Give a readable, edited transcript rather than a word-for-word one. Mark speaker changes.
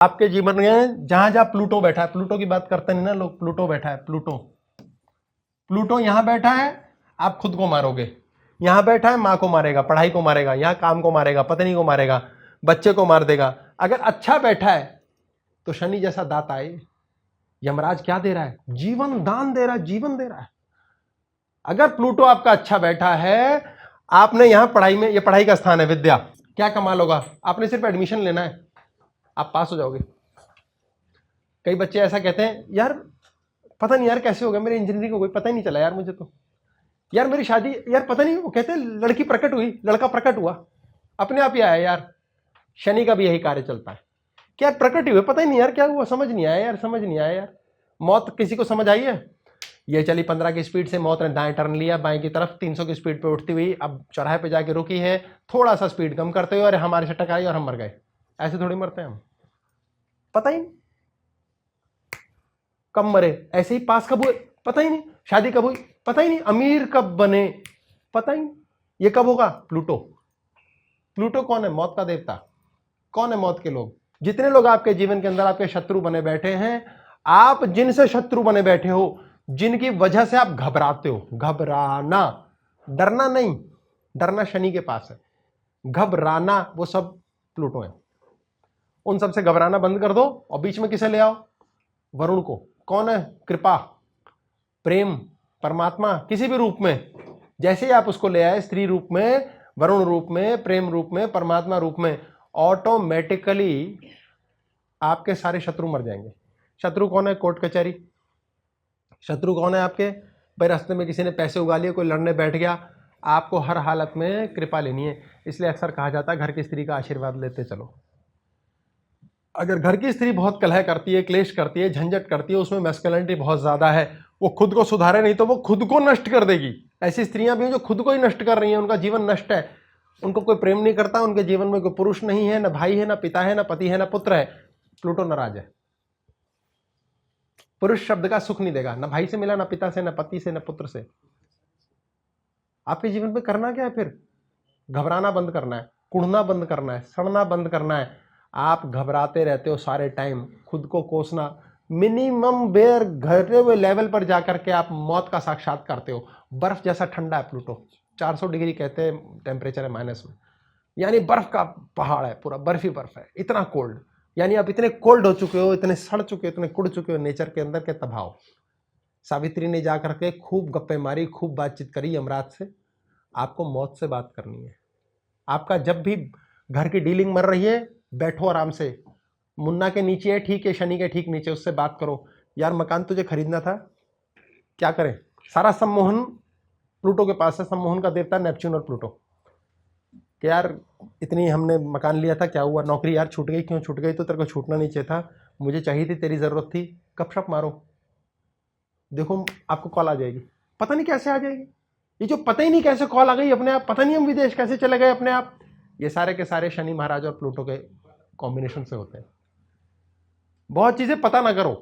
Speaker 1: आपके जीवन में जहां जहां प्लूटो बैठा है, प्लूटो की बात करते नहीं ना लोग, प्लूटो बैठा है, प्लूटो प्लूटो यहां बैठा है, आप खुद को मारोगे। यहां बैठा है, मां को मारेगा, पढ़ाई को मारेगा, यहां काम को मारेगा, पत्नी को मारेगा, बच्चे को मार देगा। अगर अच्छा बैठा है तो शनि जैसा दाता है। यमराज क्या दे रहा है? जीवन दान दे रहा है, जीवन दे रहा है। अगर प्लूटो आपका अच्छा बैठा है, आपने यहां पढ़ाई में, ये पढ़ाई का स्थान है, विद्या, क्या कमाल होगा? आपने सिर्फ एडमिशन लेना है, आप पास हो जाओगे। कई बच्चे ऐसा कहते हैं, यार पता नहीं यार कैसे हो गया, मेरी इंजीनियरिंग को कोई पता ही नहीं चला यार मुझे तो, यार मेरी शादी, यार पता नहीं, वो कहते हैं लड़की प्रकट हुई, लड़का प्रकट हुआ, अपने आप ही आया। यार शनि का भी यही कार्य चलता है, क्या प्रकट ही हुए, पता ही नहीं यार क्या हुआ, समझ नहीं आया यार, समझ नहीं आया यार। मौत किसी को समझ आई है? ये चली 15 की स्पीड से, मौत ने दाएं टर्न लिया बाएं की तरफ, 300 की स्पीड पे उठती हुई अब चौराहे पे जाके रुकी है, थोड़ा सा स्पीड कम करते हुए, अरे हमारे से टकराई और हम मर गए। ऐसे थोड़ी मरते हैं हम, पता ही नहीं कब मरे, ऐसे ही पास कब हुए पता ही नहीं, शादी कब हुई पता ही नहीं, अमीर कब बने पता ही नहीं, ये कब होगा? प्लूटो। प्लूटो कौन है? मौत का देवता। कौन है मौत के लोग? जितने लोग आपके जीवन के अंदर आपके शत्रु बने बैठे हैं, आप जिनसे शत्रु बने बैठे हो, जिनकी वजह से आप घबराते हो, घबराना, डरना नहीं, डरना शनि के पास है, घबराना वो सब प्लूटो है। उन सबसे घबराना बंद कर दो और बीच में किसे ले आओ? वरुण को। कौन है? कृपा, प्रेम, परमात्मा किसी भी रूप में। जैसे ही आप उसको ले आए, स्त्री रूप में, वरुण रूप में, प्रेम रूप में, परमात्मा रूप में, ऑटोमेटिकली आपके सारे शत्रु मर जाएंगे। शत्रु कौन है? कोर्ट कचहरी। शत्रु कौन है आपके? भाई रास्ते में किसी ने पैसे उगा लिए, कोई लड़ने बैठ गया, आपको हर हालत में कृपा लेनी है। इसलिए अक्सर कहा जाता है घर की स्त्री का आशीर्वाद लेते चलो। अगर घर की स्त्री बहुत कलह करती है, क्लेश करती है, झंझट करती है, उसमें मैस्कुलिनिटी बहुत ज्यादा है, वो खुद को सुधारे नहीं तो वो खुद को नष्ट कर देगी। ऐसी स्त्रियां भी हैं जो खुद को ही नष्ट कर रही हैं, उनका जीवन नष्ट है, उनको कोई प्रेम नहीं करता, उनके जीवन में कोई पुरुष नहीं है, ना भाई है, ना पिता है, ना पति है, ना पुत्र है। प्लूटो नाराज है, पुरुष शब्द का सुख नहीं देगा, ना भाई से मिला, ना पिता से, ना पति से, ना पुत्र से। आपके जीवन में करना क्या है फिर? घबराना बंद करना है, कुढ़ना बंद करना है, सड़ना बंद करना है। आप घबराते रहते हो सारे टाइम, खुद को कोसना, मिनिमम बेयर घटे हुए लेवल पर जाकर के आप मौत का साक्षात करते हो। बर्फ जैसा ठंडा है प्लूटो, 400 डिग्री कहते हैं टेम्परेचर है माइनस में, यानी बर्फ का पहाड़ है, पूरा बर्फ ही बर्फ है, इतना कोल्ड। यानी आप इतने कोल्ड हो चुके हो, इतने सड़ चुके हो, इतने कुड़ चुके हो नेचर के अंदर के तबाह। सावित्री ने जाकर के खूब गप्पे मारी, खूब बातचीत करी यमराज से। आपको मौत से बात करनी है। आपका जब भी घर की डीलिंग मर रही है, बैठो आराम से, मुन्ना के नीचे है ठीक है, शनि के ठीक नीचे, उससे बात करो, यार मकान तुझे खरीदना था, क्या करें? सारा सम्मोहन प्लूटो के पास है, सम्मोहन का देवता नेपच्यून और प्लूटो। कि यार इतनी हमने मकान लिया था, क्या हुआ? नौकरी यार छूट गई। क्यों छूट गई? तो तेरे को छूटना नहीं चाहिए था, मुझे चाहिए थी, तेरी जरूरत थी, गपशप मारो, देखो आपको कॉल आ जाएगी। पता नहीं कैसे आ जाएगी, ये जो पता ही नहीं कैसे कॉल आ गई अपने आप, पता नहीं हम विदेश कैसे चले गए अपने आप, ये सारे के सारे शनि महाराज और प्लूटो के कॉम्बिनेशन से होते हैं। बहुत चीजें पता ना करो,